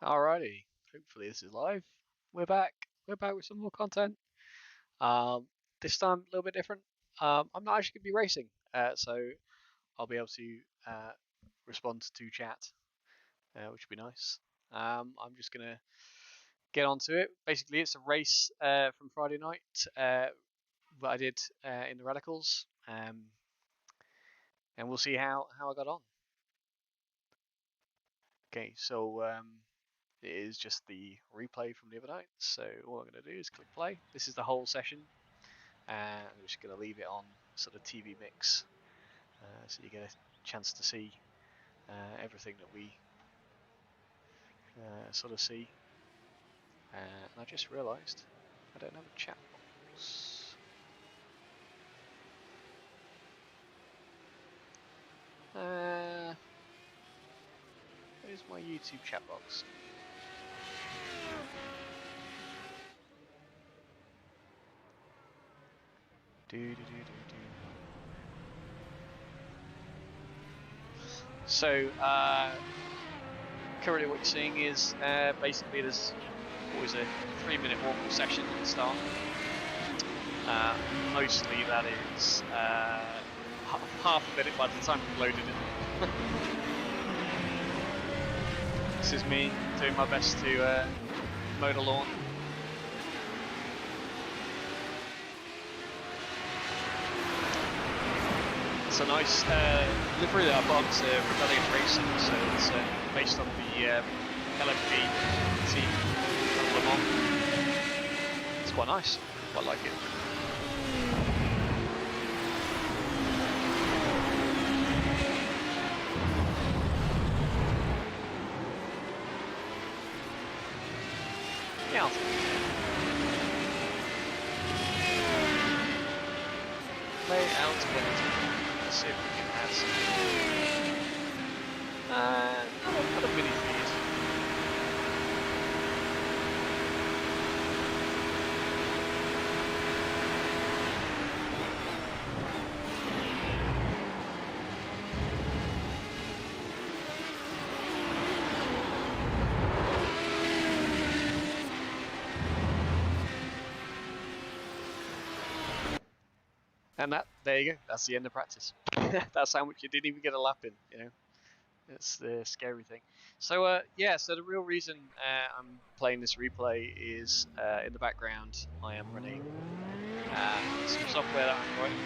Alrighty, hopefully this is live. We're back. We're back with some more content. This time a little bit different. I'm not actually going to be racing, so I'll be able to respond to chat, which would be nice. I'm just going to get onto it. Basically, it's a race from Friday night that I did in the Radicals, and we'll see how I got on. Okay, so it is just the replay from the other night. So all I'm going to do is click play. This is the whole session. And I'm just going to leave it on sort of TV mix, so you get a chance to see everything that we sort of see. And I just realised I don't have a chat box. Where's my YouTube chat box? So currently what you're seeing is basically there's always a 3-minute walk-up session at the start. Mostly that is half a minute by the time we've loaded it. This is me doing my best to mow the lawn. It's a nice livery that I bought, Rebellion Racing, so it's based on the LMP team of Le Mans. It's quite nice, quite like it. Yeah. Layout quality. Let's see if we can add some. Not a mini feed. And there you go, that's the end of practice. That's how much you didn't even get a lap in, you know. It's the scary thing. So yeah, so the real reason I'm playing this replay is in the background I am running some software that I'm writing.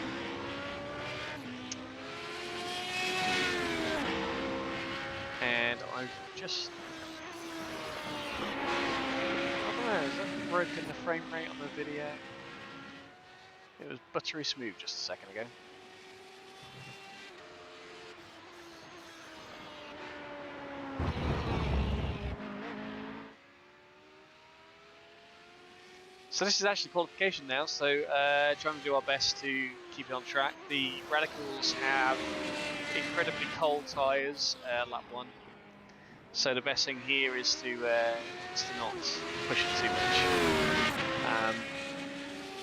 And I've just, I don't know, has that broken the frame rate on the video? It was buttery smooth just a second ago. So this is actually qualification now, so trying to do our best to keep it on track. The Radicals have incredibly cold tyres, lap 1. So the best thing here is to not push it too much.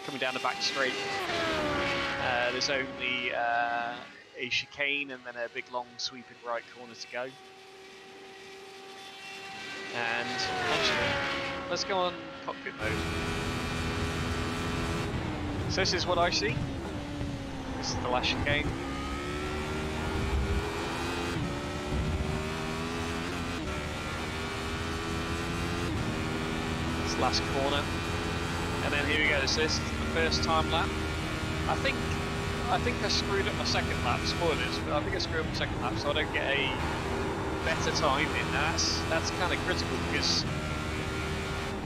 Coming down the back straight, there's only a chicane and then a big long sweeping right corner to go. And actually, let's go on cockpit mode. So this is what I see. This is the last chicane. This last corner. And then here we go, so this is the first time lap. I think I screwed up my second lap, spoilers, but I think I screwed up my second lap so I don't get a better time in that. That's kind of critical because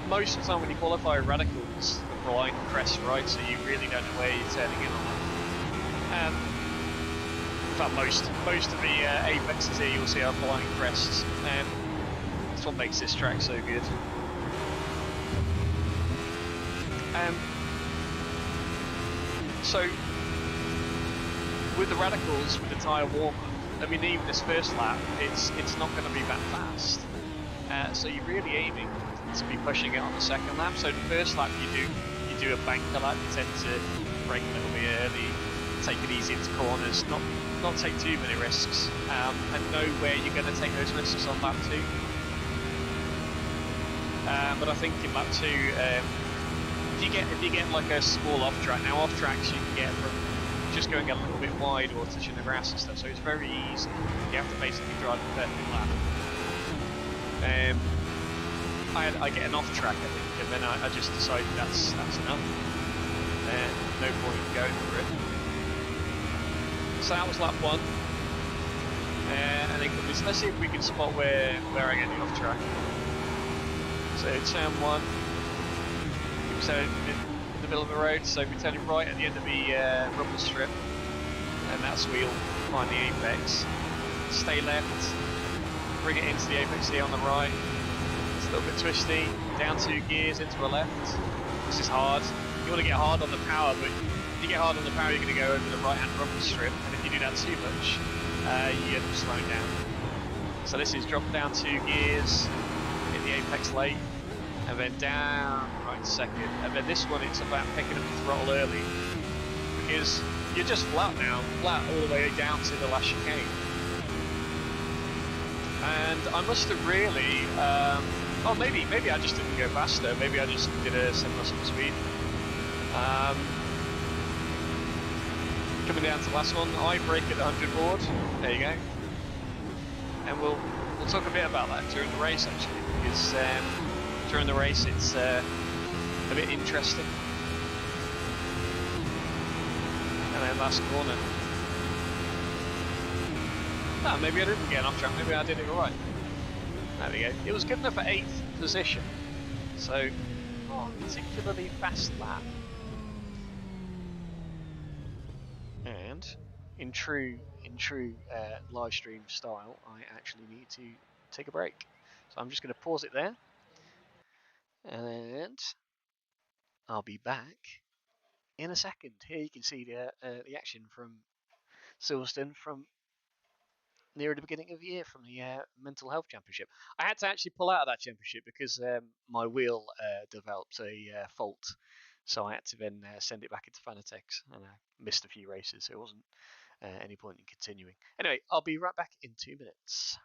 most of the time when you qualify Radicals, the blind crest right, so you really don't know where you're turning in on. In fact, most of the apexes here you'll see are blind crests, and that's what makes this track so good. So with the Radicals, with the tyre warm-up, I mean even this first lap, it's not going to be that fast. So you're really aiming to be pushing it on the second lap. So the first lap you do a banker lap, you tend to brake a little bit early, take it easy into corners, not take too many risks, and know where you're going to take those risks on lap 2. But I think in lap 2, if you get like a small off track, now off tracks you can get from just going a little bit wide or touching the grass and stuff, so it's very easy. You have to basically drive a perfect lap. I get an off track, I think, and then I just decided that's enough. No point going for it. So that was lap 1. And then let's see if we can spot where I get the off track. So turn 1. So in the middle of the road, so we're turning right at the end of the rumble strip, and that's where you'll find the apex. Stay left, bring it into the apex here on the right. It's a little bit twisty, down 2 gears into a left. This is hard. You want to get hard on the power, but if you get hard on the power, you're going to go over the right-hand rumble strip, and if you do that too much, you end up slowing down. So this is drop down 2 gears, hit the apex late, and then down right second. And then this one, it's about picking up the throttle early, because you're just flat now, flat all the way down to the last chicane. And I must have really, oh maybe I just didn't go faster, maybe I just did a similar sort of speed. Coming down to the last one, I brake at the 100 board, there you go. And we'll talk a bit about that during the race actually, because during the race it's a bit interesting. And then last corner. No, maybe I didn't get off track, maybe I did it alright. There we go. It was good enough for 8th position, so not a particularly fast lap. And in true live stream style, I actually need to take a break. So I'm just going to pause it there, and I'll be back in a second. Here you can see the action from Silverstone from near the beginning of the year from the Mental Health Championship. I had to actually pull out of that championship because my wheel developed a fault, so I had to then send it back into Fanatec, and I missed a few races, so it wasn't any point in continuing. Anyway, I'll be right back in 2 minutes.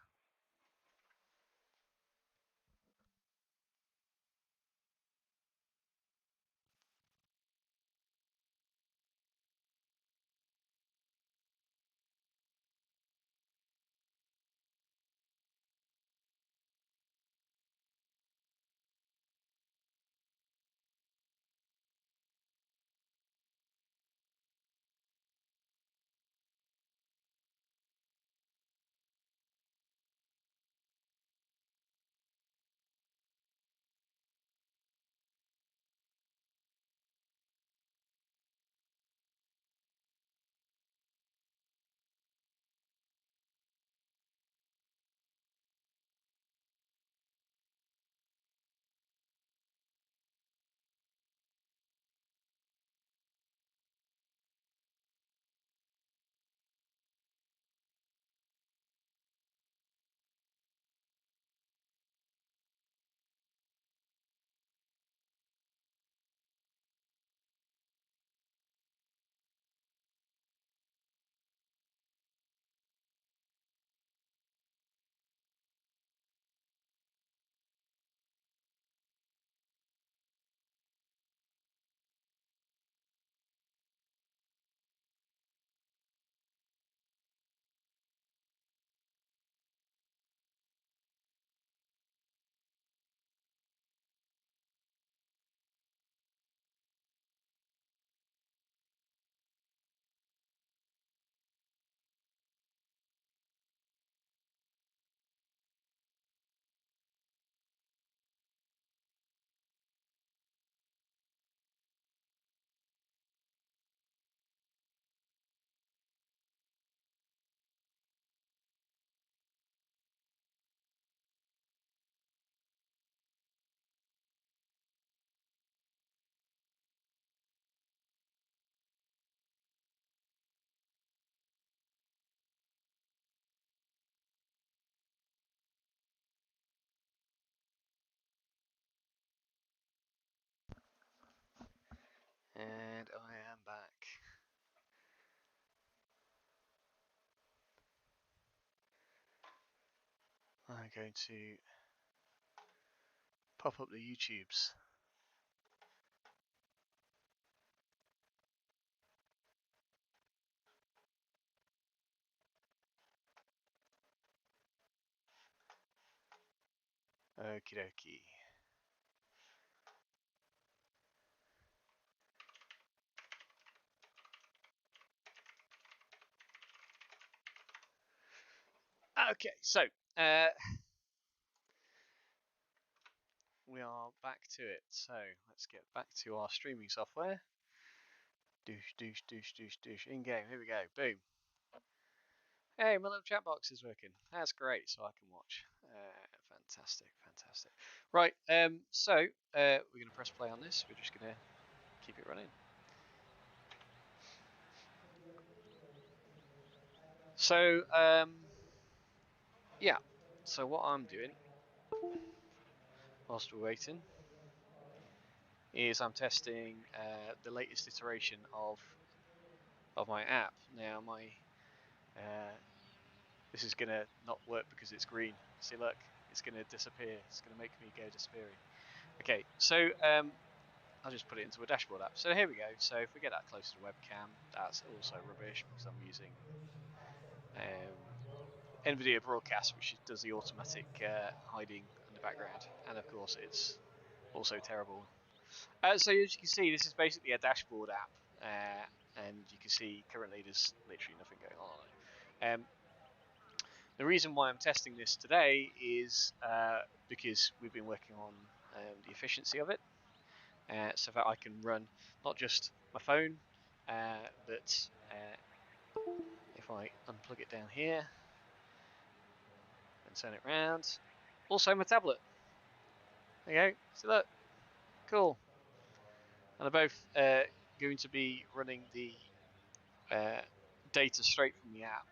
And I am back. I'm going to pop up the YouTubes. Okie dokie. Okay, so we are back to it. So let's get back to our streaming software. Douche, douche, douche, douche, douche. In game. Here we go. Boom. Hey, my little chat box is working. That's great, so I can watch. Fantastic, fantastic. Right. So we're going to press play on this. We're just going to keep it running. So yeah. So what I'm doing whilst we're waiting is I'm testing the latest iteration of my app. Now this is gonna not work because it's green. See, look, it's gonna disappear. It's gonna make me go disappearing. Okay, so I'll just put it into a dashboard app. So here we go. So if we get that close to the webcam, that's also rubbish because I'm using NVIDIA Broadcast, which does the automatic hiding in the background, and of course it's also terrible. So as you can see, this is basically a dashboard app, and you can see currently there's literally nothing going on it. The reason why I'm testing this today is because we've been working on the efficiency of it, so that I can run not just my phone, but if I unplug it down here and turn it around, also my tablet. There you go. So look, cool. And they're both going to be running the data straight from the app.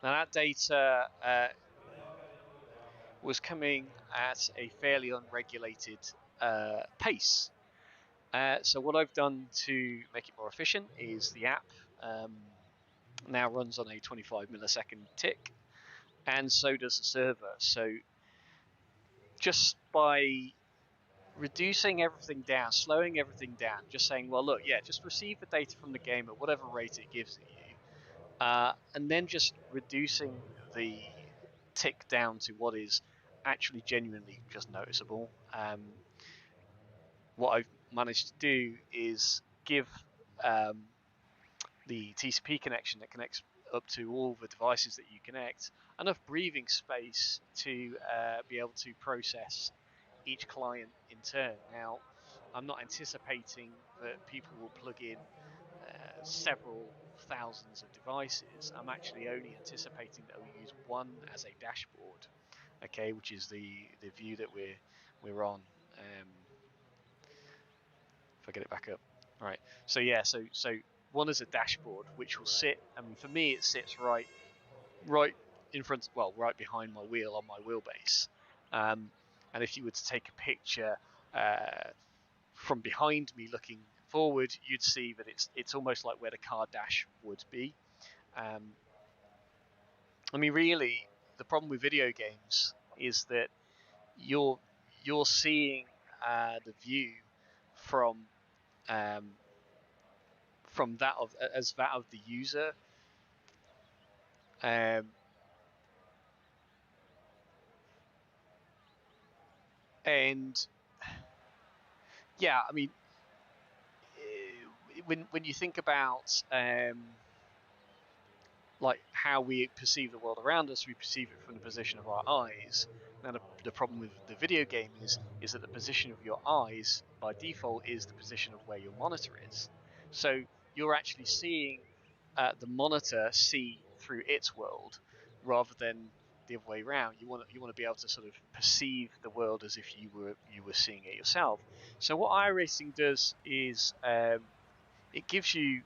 Now that data was coming at a fairly unregulated pace. So what I've done to make it more efficient is the app now runs on a 25 millisecond tick, and so does the server. So just by reducing everything down, slowing everything down, just saying, well, look, yeah, just receive the data from the game at whatever rate it gives you, and then just reducing the tick down to what is actually genuinely just noticeable. What I've managed to do is give the TCP connection that connects up to all the devices that you connect enough breathing space to be able to process each client in turn. Now, I'm not anticipating that people will plug in several thousands of devices. I'm actually only anticipating that we'll use one as a dashboard, okay, which is the view that we're on. If I get it back up, right. So yeah, so one is a dashboard which will sit. I mean, for me, it sits right in front, well, right behind my wheel on my wheelbase. And if you were to take a picture from behind me looking forward, you'd see that it's almost like where the car dash would be. I mean, really, the problem with video games is that you're seeing the view from that of the user, and yeah, I mean, when you think about like how we perceive the world around us, we perceive it from the position of our eyes. Now, the problem with the video game is that the position of your eyes by default is the position of where your monitor is. So you're actually seeing the monitor see through its world rather than the other way around. You want to be able to sort of perceive the world as if you were seeing it yourself. So what iRacing does is it gives you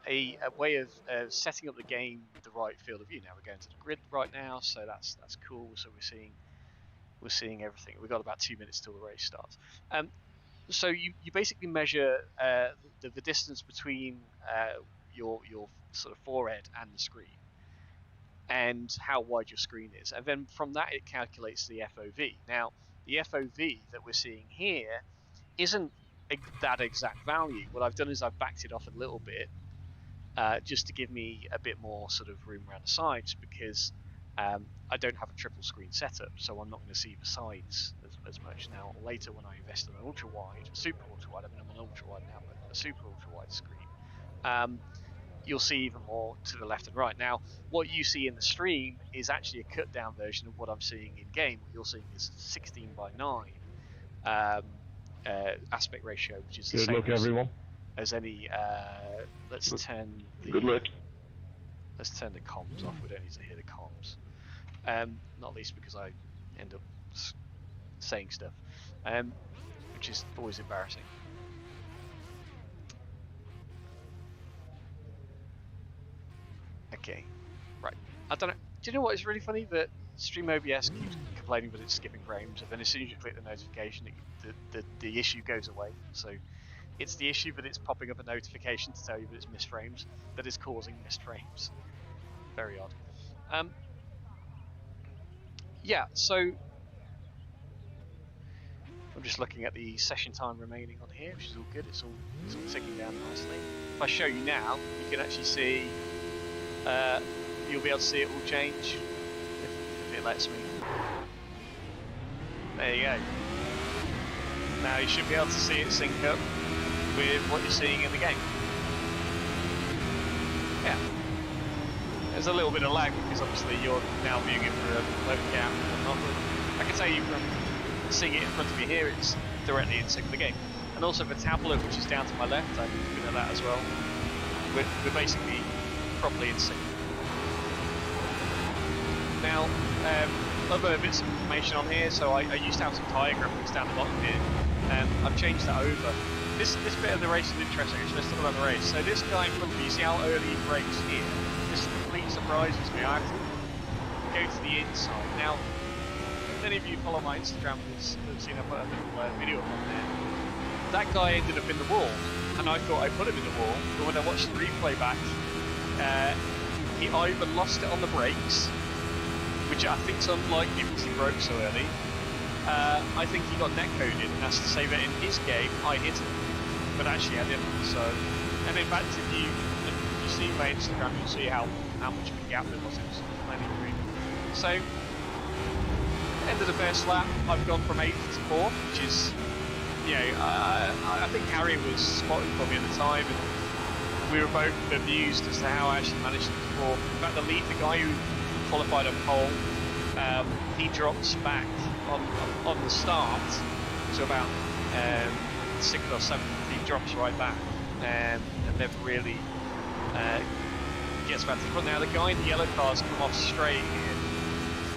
a way of setting up the game with the right field of view. Now we're going to the grid right now, so that's cool. So we're seeing everything. We've got about 2 minutes till the race starts. So you basically measure the distance between your sort of forehead and the screen, and how wide your screen is, and then from that it calculates the FOV. Now, the FOV that we're seeing here isn't that exact value. What I've done is I've backed it off a little bit, just to give me a bit more sort of room around the sides, because I don't have a triple screen setup, so I'm not going to see the sides as much. Now, later when I invest in an ultra wide, super ultra wide, I mean I'm on ultra wide now, but a super ultra wide screen, you'll see even more to the left and right. Now, what you see in the stream is actually a cut down version of what I'm seeing in game. What you're seeing is 16:9 aspect ratio, which is the same as any. Let's turn the comms off. We don't need to hear the comms, not least because I end up saying stuff, which is always embarrassing. Okay, right. I don't know. Do you know what is really funny? That Stream OBS keeps complaining that it's skipping frames, and then as soon as you click the notification, the issue goes away. So it's the issue that it's popping up a notification to tell you that it's missed frames that is causing missed frames. Very odd. Yeah, so I'm just looking at the session time remaining on here, which is all good. It's all ticking down nicely. If I show you now, you can actually see. You'll be able to see it all change if it lets me. There you go. Now you should be able to see it sync up with what you're seeing in the game. Yeah. There's a little bit of lag because obviously you're now viewing it through a webcam and whatnot. I can tell you from seeing it in front of me here, it's directly in sync with the game. And also the tablet, which is down to my left, I'm looking at that as well. We're basically properly in sync. Now, other bits of information on here. So I used to have some tyre graphics down the bottom here. I've changed that over. This bit of the race is interesting. Let's talk about the race. So this guy in front of me, you see how early he brakes here? This completely surprises me. I have to go to the inside. Now, many of you follow my Instagram have seen I put a little video up on there. That guy ended up in the wall, and I thought I put him in the wall, but when I watched the replay back, he either lost it on the brakes, which I think is unlikely because he broke so early. I think he got netcoded, and that's to say that in his game I hit him, but actually I didn't. So, and in fact, if you see my Instagram, you'll see how much of a gap there was. It was plenty green. So, end of the first lap, I've gone from 8th to 4th, which is, you know, I think Harry was spotting for me at the time, and we were both amused as to how I actually managed to get 4th. In fact, the guy who qualified on pole, he drops back on the start to about 6th or 7th. He drops right back and never really gets back to the front. Now the guy in the yellow car's come off straight here.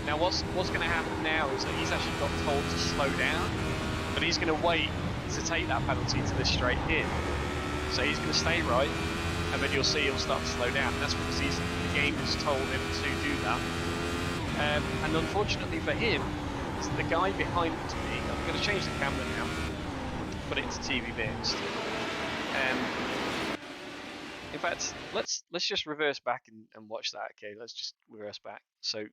Now what's going to happen now is that he's actually got told to slow down, but he's going to wait to take that penalty to this straight here. So he's going to stay right, and then you'll see he'll start to slow down. That's because the game has told him to do that. And unfortunately for him, the guy behind me, I'm going to change the camera now, put it into TV bits. In fact, let's just reverse back and watch that. Okay, let's just reverse back. So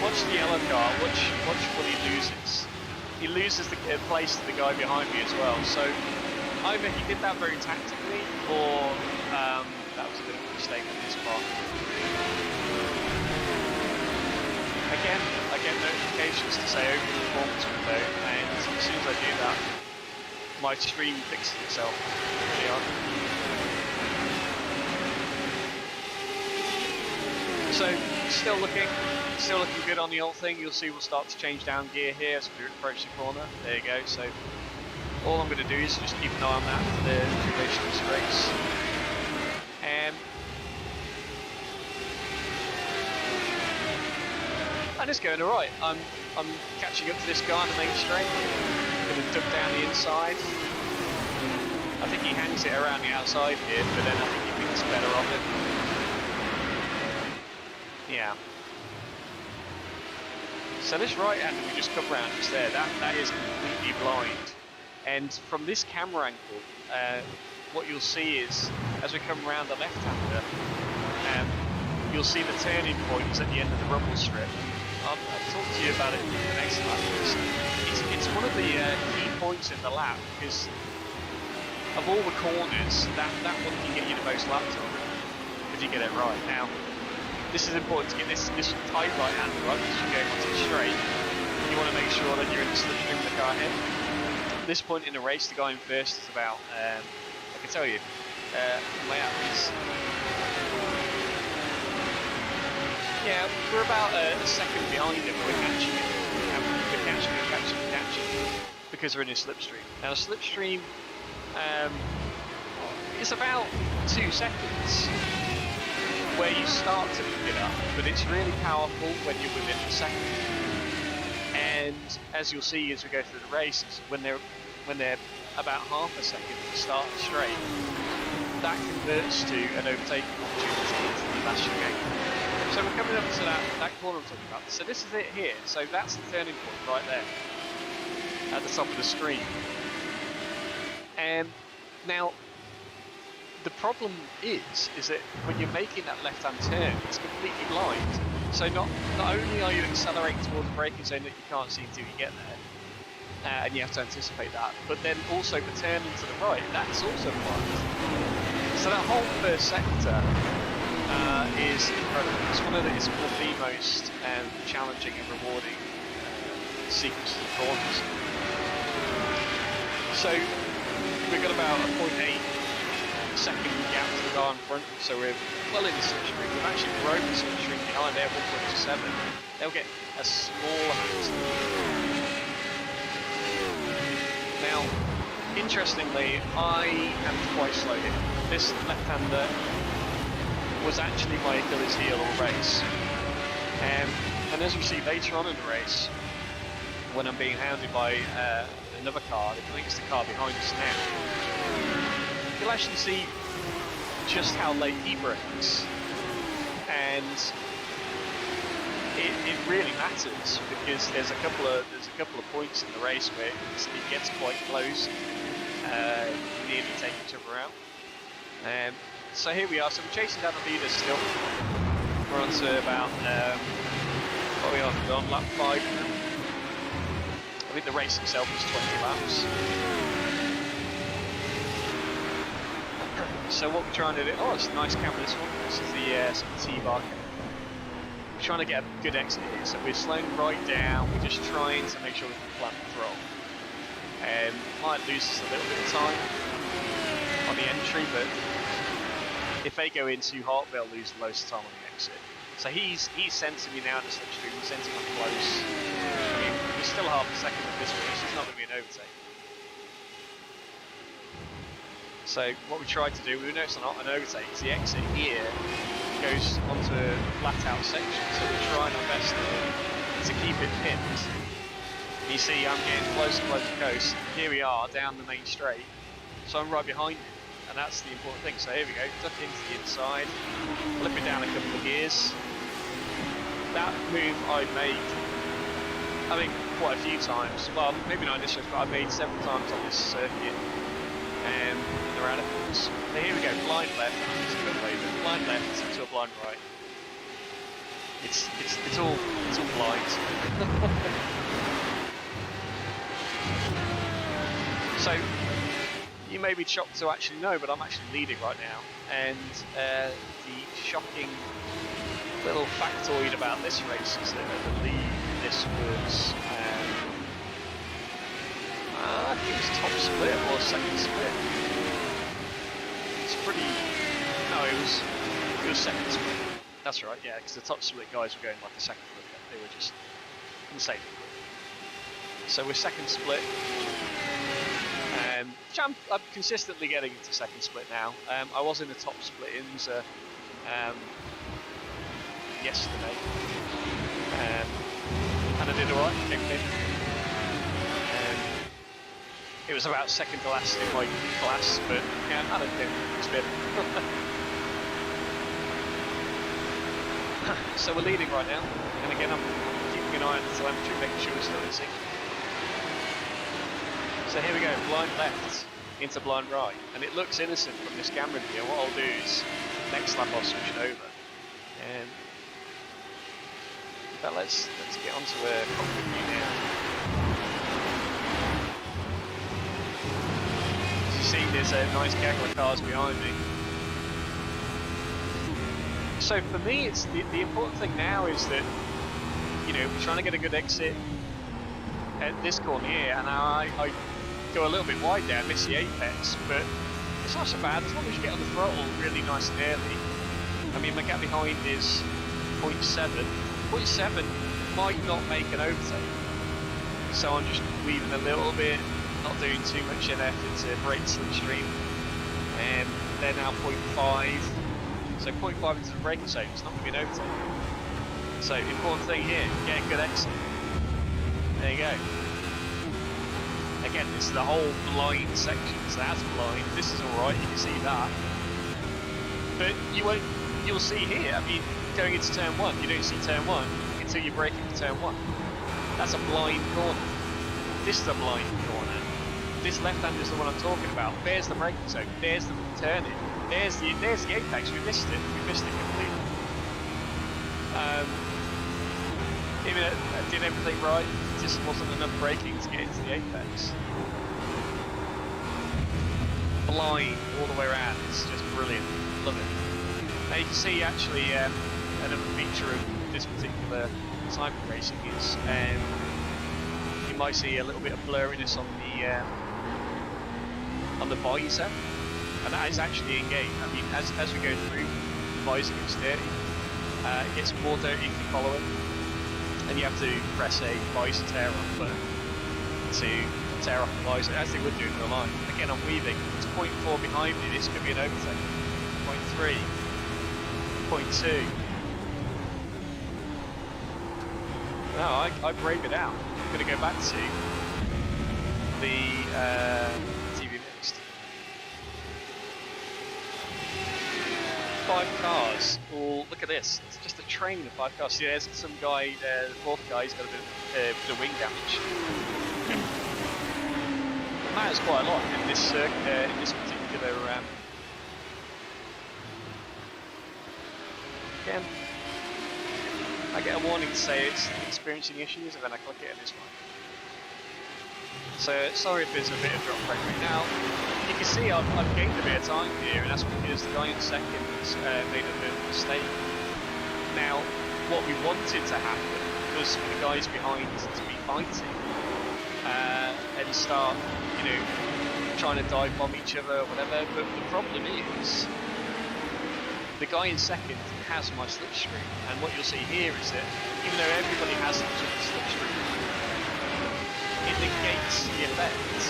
watch the yellow car. Watch what he loses. He loses the place to the guy behind me as well. So either he did that very tactically, or that was a bit of a mistake on his part. Again, I get notifications to say open the performance window, and as soon as I do that, my stream fixes itself. Really odd. So still looking good on the old thing. You'll see we'll start to change down gear here as we approach the corner. There you go. So all I'm going to do is just keep an eye on that for the duration of this race. And it's going alright. I'm catching up to this guy on the main straight. Going to duck down the inside. I think he hangs it around the outside here, but then I think he thinks better of it. Yeah. So this right hander we just come round just there, that is completely blind. And from this camera angle, what you'll see is, as we come around the left-hander, you'll see the turning points at the end of the rumble strip. I'll talk to you about it in the next lap. It's one of the key points in the lap, because of all the corners, that one can get you the most lap time if you get it right. Now, this is important to get this tight right hand right, because you're going onto the straight. You want to make sure that you're in the slipstream of the car ahead. At this point in the race, the guy in first is about, I can tell you, layout is. Yeah, we're about a second behind him. We're catching it. We're catching, because we're in his slipstream. Now, the slipstream is about 2 seconds where you start to pick it up, but it's really powerful when you're within a second. And as you'll see as we go through the races, when they're about half a second to start straight, that converts to an overtaking opportunity into the last chicane. So we're coming up to that corner I'm talking about. So this is it here. So that's the turning point right there at the top of the screen. And now the problem is that when you're making that left-hand turn, it's completely blind. So not only are you accelerating towards the braking zone that you can't see until you get there, and you have to anticipate that, but then also the turning to the right, that's also blind. So that whole first sector is incredible. It's one of the most challenging and rewarding sequences of corners. So we've got about a 0.8 second gap to the car in front, so we're well in the slipstream. We've actually broken the slipstream behind there, 1.7. They'll get a small amount. Now, interestingly, I am quite slow here. This left-hander was actually my Achilles heel all race. And as we see later on in the race, when I'm being hounded by another car, I think it's the car behind us now, you'll actually see just how late he brakes, and it really matters, because there's a couple of points in the race where it gets quite close, nearly take each other out. So here we are. So we're chasing down the leaders still. We're on to about what we are on lap 5 now. I think the race itself is 20 laps. So what we're trying to do, oh, it's a nice camera, this one. This is the T-bar camera. We're trying to get a good exit here, so we're slowing right down. We're just trying to make sure we can flat the throttle. Might lose us a little bit of time on the entry, but if they go in too hot, they'll lose loads of time on the exit. So he's sensing me now in the slipstream, he's sensing I'm close. I mean, we're still half a second of this race, it's not going to be an overtake. So what we tried to do, we noticed not an overtake, because the exit here goes onto a flat out section, so we're trying our best to keep it pinned. You see I'm getting close to coast, here we are down the main straight, so I'm right behind him, and that's the important thing. So here we go, duck into the inside, flip it down a couple of gears. That move I made, I think quite a few times, well maybe not in this race, but I made several times on this circuit. Around it. So here we go, blind left, blind left into a blind right. It's all blind. So you may be shocked to actually know, but I'm actually leading right now. And the shocking little factoid about this race is that I believe this was I think it was top split or second split. It's pretty. No, it was second split. That's right, yeah, because the top split guys were going like a second split. They were just insane. So we're second split. Which I'm consistently getting into second split now. I was in the top split in yesterday, and I did alright. Came in. It was about second to last in my class, but yeah, I don't think it's been. So we're leading right now, and again I'm keeping an eye on the telemetry, making sure we're still in sync. So here we go, blind left into blind right, and it looks innocent from this camera view. What I'll do is, next lap I'll switch it over, But let's get onto a cockpit view now. As you see, there's a nice gaggle of cars behind me. So for me, it's the important thing now is that, you know, we're trying to get a good exit at this corner here, and I go a little bit wide there, miss the apex, but it's not so bad as long as you get on the throttle really nice and early. I mean, my gap behind is 0.7. 0.7 might not make an overtake, so I'm just leaving a little bit, not doing too much in effort to break slipstream, and they're now 0.5, so 0.5 into the braking zone, it's not going to be an overtake. So the important thing here, get a good exit. There you go. Again, this is the whole blind section, so that's blind, this is alright, you can see that. But you'll see here, I mean, going into turn 1, you don't see turn 1 until you brake into turn 1. That's a blind corner. This is a blind corner. This left-hand is the one I'm talking about. There's the braking zone, there's the turning, there's the apex, we missed it completely. Even I did everything right, just wasn't enough braking to get into the apex. Blind all the way around, it's just brilliant, love it. Now you can see actually another feature of this particular type of racing is you might see a little bit of blurriness on the visor, and that is actually in game. I mean, as we go through, the visor gets dirty, it gets more dirty if you follow it, and you have to press a visor tear off button to tear off the visor, as they would do in real life. Again, I'm weaving, it's 0.4 behind me, this could be an overtake. 0.3. 0.2. No, I brave it out. I'm going to go back to the TV mixed. 5 cars. All look at this. It's just a train of 5 cars. See, there's some guy, the 4th guy, he's got a bit of wing damage. It matters quite a lot in this in this particular. Again, I get a warning to say it's experiencing issues, and then I click it and it's fine. So sorry if there's a bit of drop frame rate. Now you can see I've gained a bit of time here, and that's because the guy in second made a bit of a mistake. Now what we wanted to happen was for the guys behind to be fighting and start, you know, trying to dive bomb each other or whatever. But the problem is, the guy in second has my slipstream, and what you'll see here is that even though everybody has each other's slipstream, it negates the effect,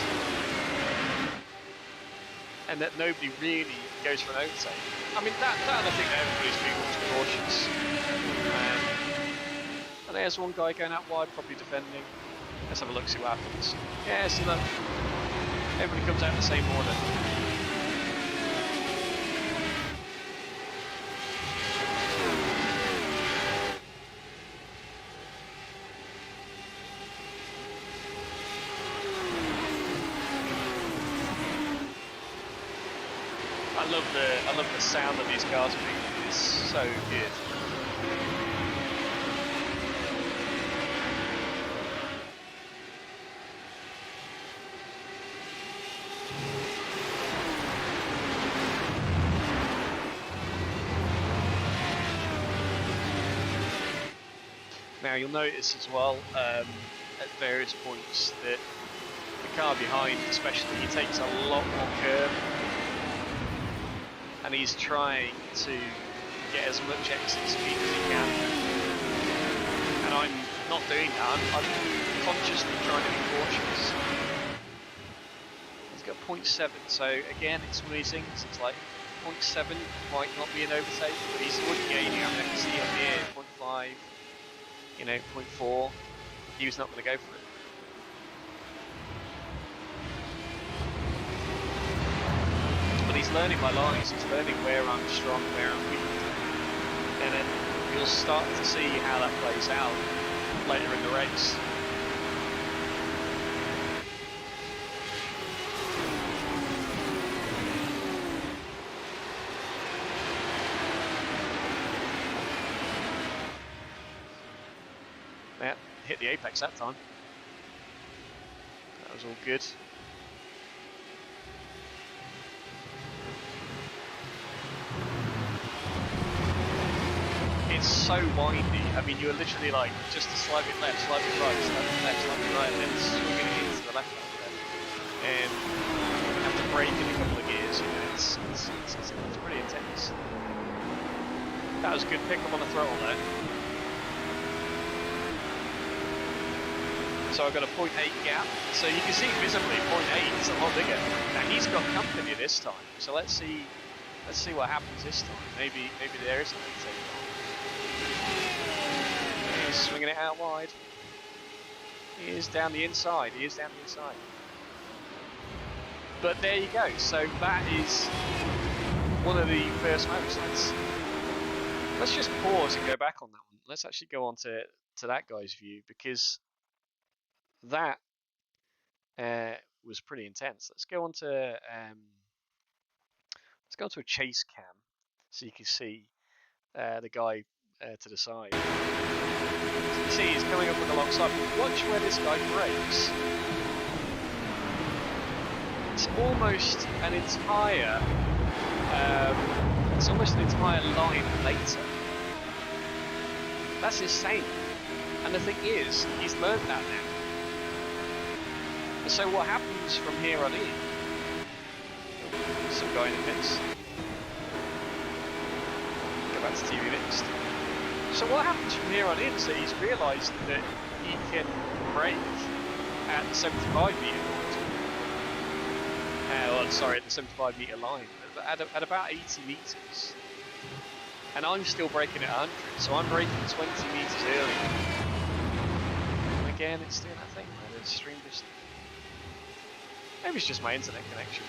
and that nobody really goes for an overtake. I mean, that I think everybody's being ultra cautious. And there's one guy going out wide, probably defending. Let's have a look, see what happens. Yeah, see, look, everybody comes out in the same order. I love the sound of these cars being. It's so good. Now you'll notice as well at various points that the car behind, especially, he takes a lot more curve. And he's trying to get as much exit speed as he can. And I'm not doing that, I'm consciously trying to be cautious. He's got 0.7, so again, it's one of these things, it's like 0.7 might not be an overtake, but he's already gaining. I can see him here, 0.5, you know, 0.4, he was not going to go for it. But he's learning my lines, he's learning where I'm strong, where I'm weak. And then you'll start to see how that plays out later in the race. hit the apex that time. That was all good. It's so windy. I mean, you're literally like just a slight bit left, slight bit right, slight bit left, slight bit right, and then swinging it into the left hand there. And you have to brake in a couple of gears. You know, it's pretty intense. That was a good pickup on the throttle there. So I've got a 0.8 gap. So you can see visibly 0.8 is a lot bigger. Now he's got company this time. So let's see what happens this time. Maybe there is something to take on. He's swinging it out wide. He is down the inside. He is down the inside. But there you go. So that is one of the first moves. Let's just pause and go back on that one. Let's actually go on to that guy's view, because that was pretty intense. Let's go on to a chase cam so you can see the guy to the side. So you can see he's coming up with alongside. Watch where this guy brakes. It's almost an entire line later. That's insane. And the thing is, he's learned that now. So what happens from here on in? Some guy in the mix. Go back to TV mixed. So what happens from here on in? So he's realised that he can brake at the 75 metre at the 75 metre line at about 80 metres. And I'm still braking at 100, so I'm braking 20 metres earlier. And again, it's doing that thing where the stream just... Maybe it's just my internet connection.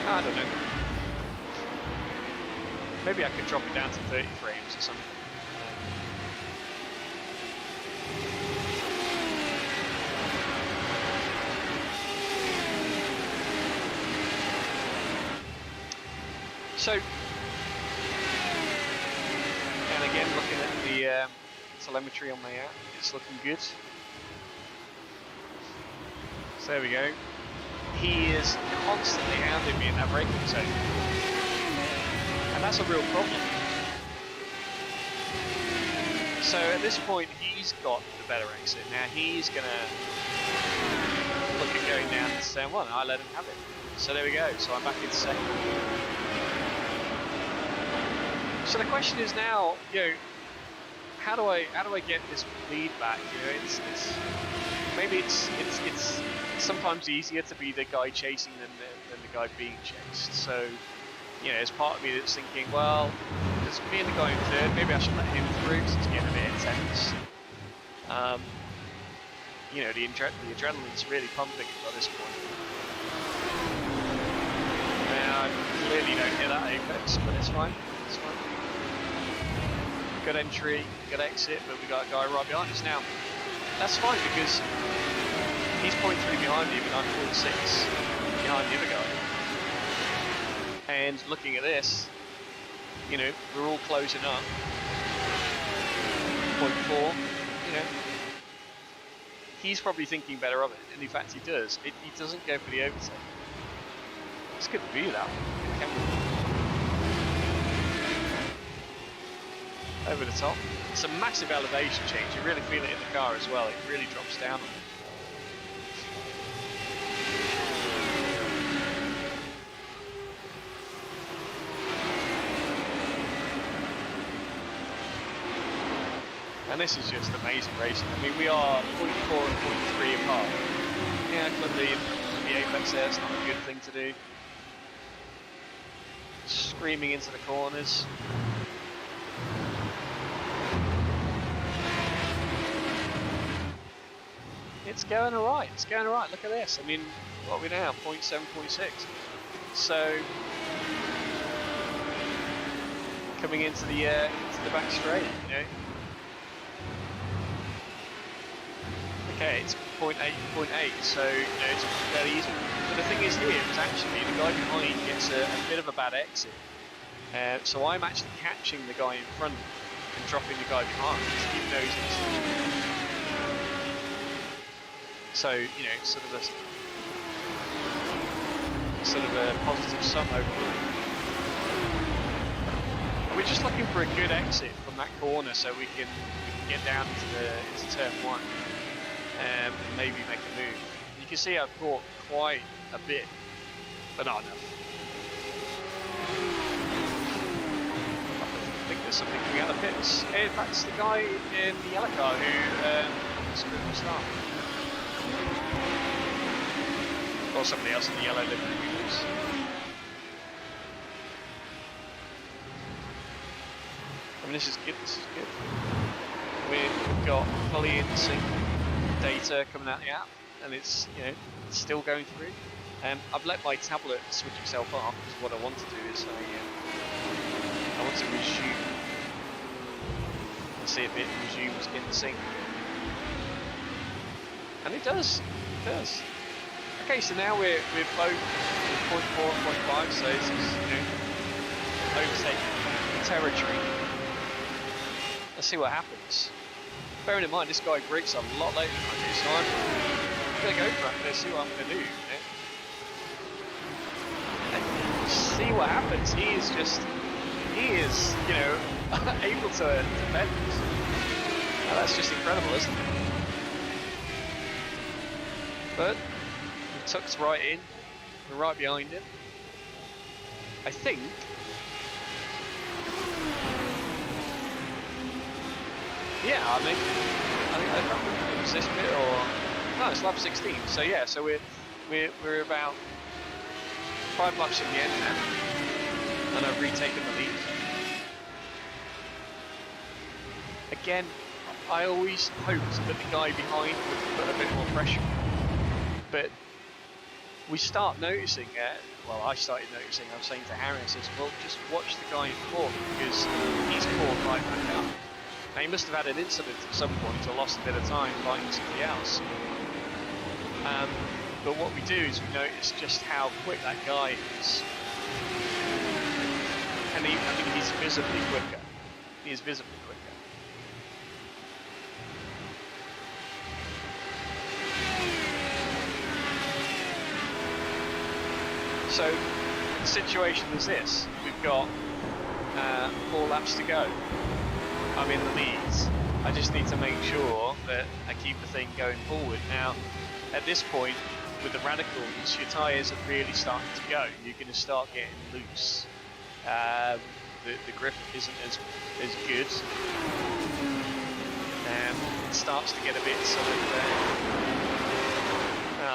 I don't know. Maybe I could drop it down to 30 frames or something. So, and again, looking at the telemetry on my app, it's looking good. So there we go. He is constantly hounding me in that braking zone, and that's a real problem. So at this point, he's got the better exit. Now he's gonna look at going down to turn one. I let him have it. So there we go. So I'm back in second. So the question is now, you know, how do I get this lead back? You know, maybe it's sometimes easier to be the guy chasing than the guy being chased. So, you know, there's part of me that's thinking, well, there's me and the guy in third, maybe I should let him through because it's getting a bit intense. You know, the adrenaline's really pumping at this point. Now I clearly don't hear that apex, but it's fine. It's fine. Good entry, good exit, but we got a guy right behind us now. That's fine because he's 0.3 behind me, and I'm 0.6 behind the other guy. And looking at this, you know, we're all closing up. 0.4, you know. He's probably thinking better of it, and in fact he does. He doesn't go for the overtake. It's good view that one. Over the top. It's a massive elevation change. You really feel it in the car as well. It really drops down on it. And this is just amazing racing. I mean, we are 0.4 and 0.3 apart. Yeah, clearly the apex there, it's not a good thing to do. Screaming into the corners. It's going alright, it's going alright. Look at this. I mean, what are we now? 0.7, 0.6. So, coming into the back straight, you know. Okay, it's 0.8, 0.8, so you know, it's fairly easy. But the thing is here, it's actually the guy behind gets a bit of a bad exit. So I'm actually catching the guy in front and dropping the guy behind, even though he's in so, you know, sort of a positive sum overall. And we're just looking for a good exit from that corner so we can get down into turn 1 and maybe make a move. You can see I've caught quite a bit, but not enough. I think there's something coming out of the pits. In fact, it's the guy in the yellow car who screwed the start. Or somebody else in the yellow livery. I mean, this is good. We've got fully in sync data coming out of the app, and it's, you know, it's still going through. I've let my tablet switch itself off because what I want to do is I want to resume and see if it resumes in sync, and it does. It does. Okay, so now we're both 0.4 and 0.5, so this is, you know, overtaking territory. Let's see what happens. Bearing in mind, this guy breaks a lot later than I do, so I'm going to go for it. I'm going to see what I'm going to do. You know? And see what happens. He is, you know, able to defend. Now, that's just incredible, isn't it? But he tucks right in. We're right behind him. I think. Yeah, I think I don't know if it was this bit or no, it's lap 16. So yeah, so we're about 5 laps in the end now, and I've retaken the lead. Again, I always hoped that the guy behind would put a bit more pressure, but we start noticing. Well, I started noticing. I was saying to Harry, I says, "Well, just watch the guy in fourth because he's caught right back up." Now, he must have had an incident at some point or lost a bit of time fighting somebody else. But what we do is we notice just how quick that guy is. And I mean, he's visibly quicker. He is visibly quicker. So, the situation is this. We've got 4 laps to go. I'm in the lead. I just need to make sure that I keep the thing going forward. Now, at this point, with the radicals, your tyres are really starting to go. You're going to start getting loose. The grip isn't as good. It starts to get a bit sort of,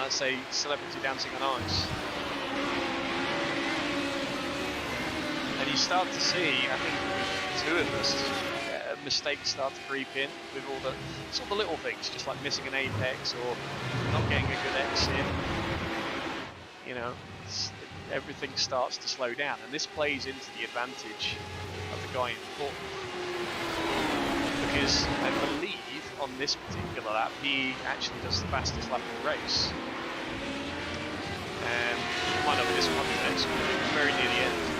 let's say, celebrity dancing on ice. And you start to see, I think, 2 of us, mistakes start to creep in with all the little things, just like missing an apex or not getting a good exit. You know, everything starts to slow down, and this plays into the advantage of the guy in fourth, because I believe on this particular lap he actually does the fastest lap of the race. Might not be this one, but it's very near the end.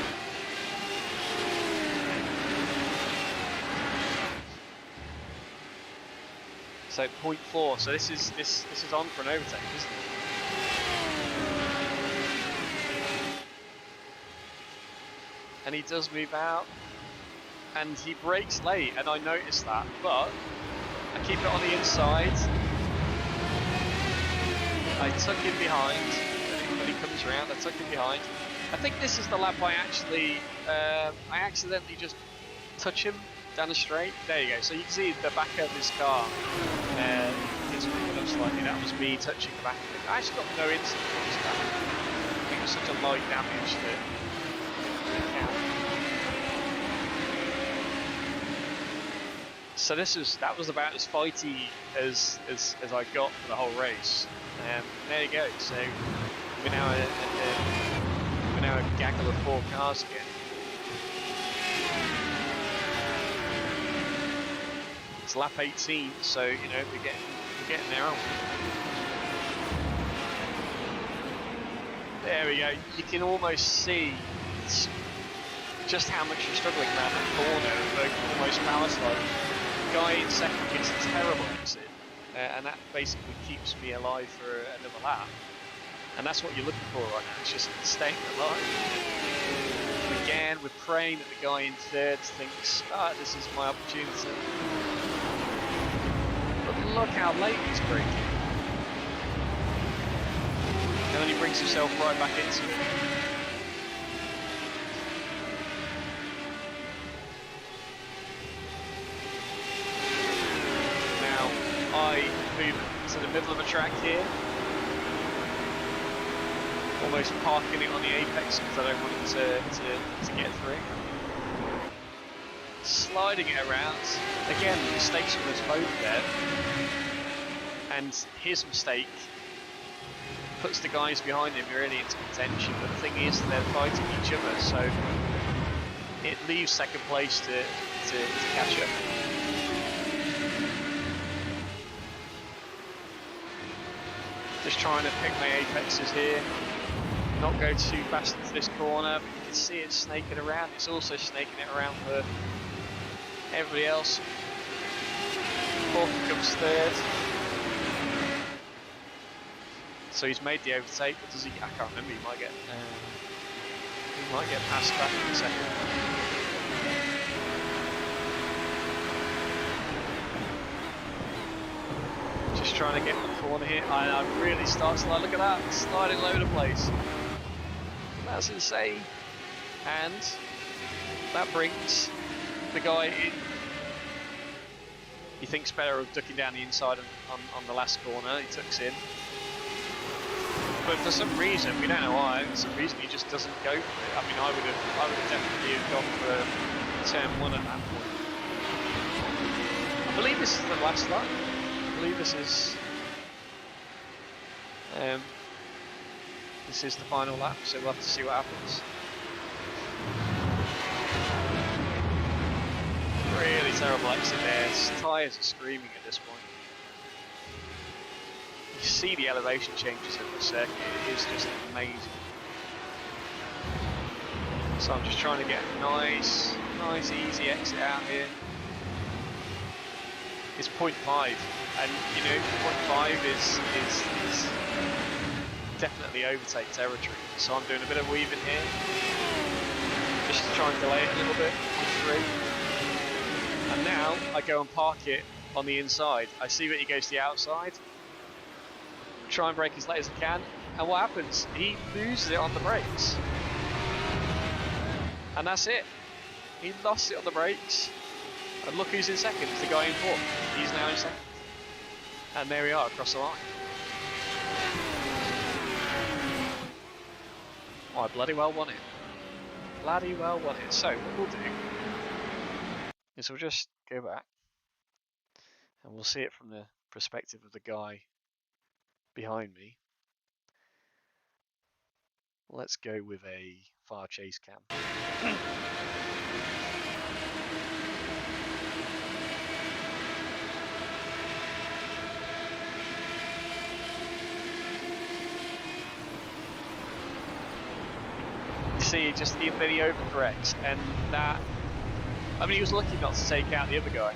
So 0.4. So this is on for an overtake, isn't it? And he does move out, and he brakes late, and I noticed that, but I keep it on the inside. I tuck him behind when he comes around. I tuck him behind. I think this is the lap I accidentally just touch him down the straight. There you go. So you can see the back of his car is moving up slightly. That was me touching the back of it. I actually got no incident on his back. I think it was such a light damage that it didn't count. So that was about as fighty as I got for the whole race. There you go. So we're now a gaggle of 4 cars again. It's lap 18, so you know we're getting there, aren't we? There we go. You can almost see just how much you're struggling around that corner, like almost power slide. Guy in second gets a terrible exit, and that basically keeps me alive for another lap. And that's what you're looking for right now. It's just staying alive. And again, we're praying that the guy in third thinks, this is my opportunity. But look how late he's braking. And then he brings himself right back into it. Now, I move to the middle of the track here. Almost parking it on the apex because I don't want it to get through. Sliding it around. Again, mistakes from us both there. And his mistake puts the guys behind him really into contention. But the thing is, they're fighting each other, so it leaves second place to catch up. Just trying to pick my apexes here. Not go too fast into this corner, but you can see it snaking around. It's also snaking it around for everybody else. Fourth comes third. So he's made the overtake, but does he? I can't remember. He might get passed back in a second. Just trying to get in the corner here. I really start sliding. Look at that, sliding all over the place. That's insane. And that brings the guy in. He thinks better of ducking down the inside on the last corner. He tucks in. But for some reason, we don't know why, for some reason he just doesn't go for it. I mean, I would have definitely gone for turn one at that point. I believe this is the last lap. I believe this is the final lap, so we'll have to see what happens. Really terrible exit there. His tyres are screaming at this point. You see the elevation changes of the circuit, it is just amazing. So I'm just trying to get a nice easy exit out here. It's 0.5, and you know 0.5 is definitely overtake territory. So I'm doing a bit of weaving here, just to try and delay it a little bit, 0.3. And now I go and park it on the inside. I see that he goes to the outside. Try and brake as late as I can, and what happens? He loses it on the brakes, and that's it. He lost it on the brakes, and look who's in second. It's the guy in fourth. He's now in second, and there we are across the line. Oh, I bloody well won it. Bloody well won it. So what we'll do is we'll just go back, and we'll see it from the perspective of the guy behind me. Let's go with a far chase cam. You see, then he overcorrects, and that, I mean, he was lucky not to take out the other guy,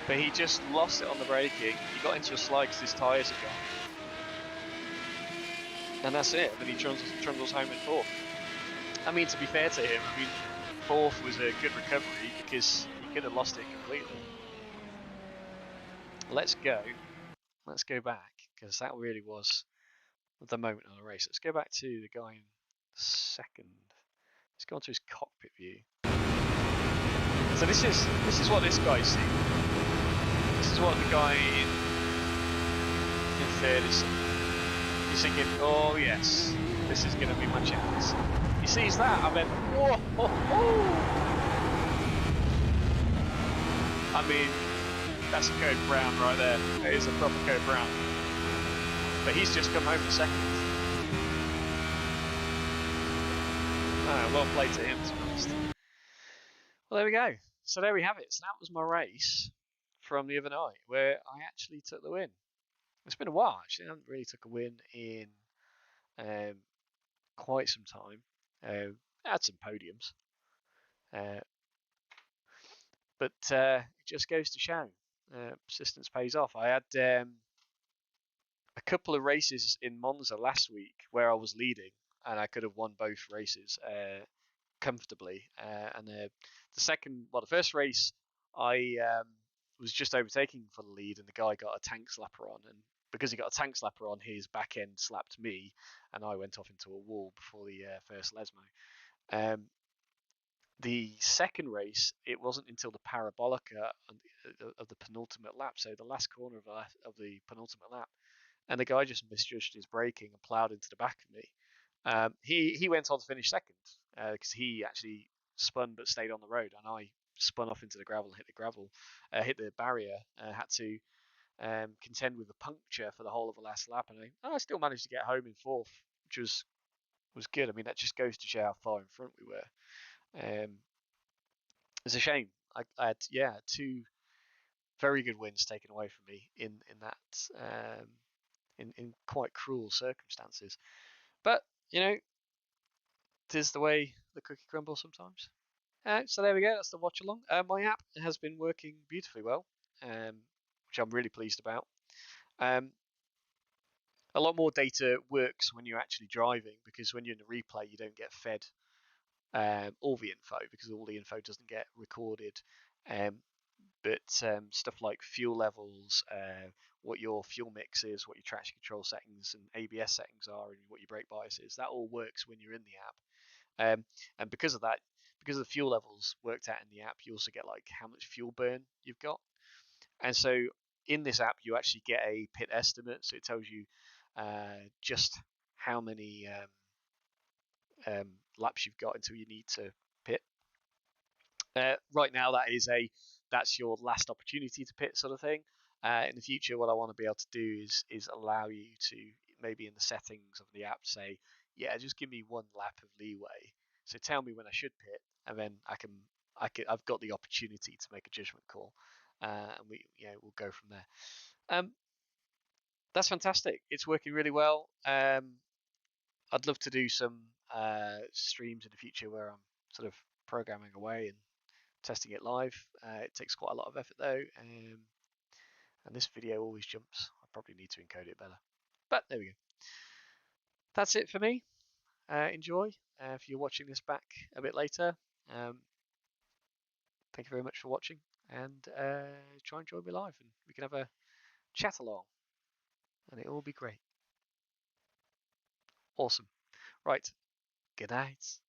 but he just lost it on the braking. He got into a slide because his tyres had gone. And that's it. I mean, he trundles home in fourth. I mean, to be fair to him, I mean, fourth was a good recovery because he could have lost it completely. Let's go back, because that really was the moment of the race. Let's go back to the guy in second. Let's go on to his cockpit view. So this is what this guy's seeing. This is what the guy in third is seeing. He's thinking, oh yes, this is going to be my chance. He sees that, I went, whoa, ho, ho. I mean, that's a Code Brown right there. It is a proper Code Brown. But he's just come home for second. Well played to him, to be honest. Well, there we go. So there we have it. So that was my race from the other night, where I actually took the win. It's been a while, actually. I haven't really took a win in quite some time. I had some podiums, But it just goes to show persistence pays off. I had a couple of races in Monza last week where I was leading, and I could have won both races comfortably. And the first race, I was just overtaking for the lead, and the guy got a tank slapper on, and because he got a tank slapper on, his back end slapped me, and I went off into a wall before the first Lesmo. The second race, it wasn't until the parabolica of the penultimate lap, so the last corner of the penultimate lap, and the guy just misjudged his braking and ploughed into the back of me. He went on to finish second because he actually spun but stayed on the road, and I spun off into the gravel, hit the barrier, had to contend with a puncture for the whole of the last lap, and I still managed to get home in fourth, which was good. I mean, that just goes to show how far in front we were. It's a shame. I had two very good wins taken away from me in that in quite cruel circumstances. But you know, tis the way the cookie crumbles sometimes. So there we go. That's the watch along. My app has been working beautifully well, which I'm really pleased about. A lot more data works when you're actually driving, because when you're in a replay, you don't get fed all the info, because all the info doesn't get recorded. But stuff like fuel levels, what your fuel mix is, what your traction control settings and ABS settings are, and what your brake bias is, that all works when you're in the app. And because of that, because the fuel levels worked out in the app, you also get like how much fuel burn you've got. And so in this app, you actually get a pit estimate, so it tells you just how many laps you've got until you need to pit. Right now, that's your last opportunity to pit, sort of thing. In the future, what I want to be able to do is allow you to, maybe in the settings of the app, say, yeah, just give me one lap of leeway. So tell me when I should pit, and then I've got the opportunity to make a judgment call, and we'll go from there. That's fantastic. It's working really well. I'd love to do some streams in the future where I'm sort of programming away and testing it live. It takes quite a lot of effort though, and this video always jumps. I probably need to encode it better, but there we go. That's it for me. Enjoy. If you're watching this back a bit later, thank you very much for watching, and try and join me live, and we can have a chat along, and it will be great. Awesome. Right. Good night.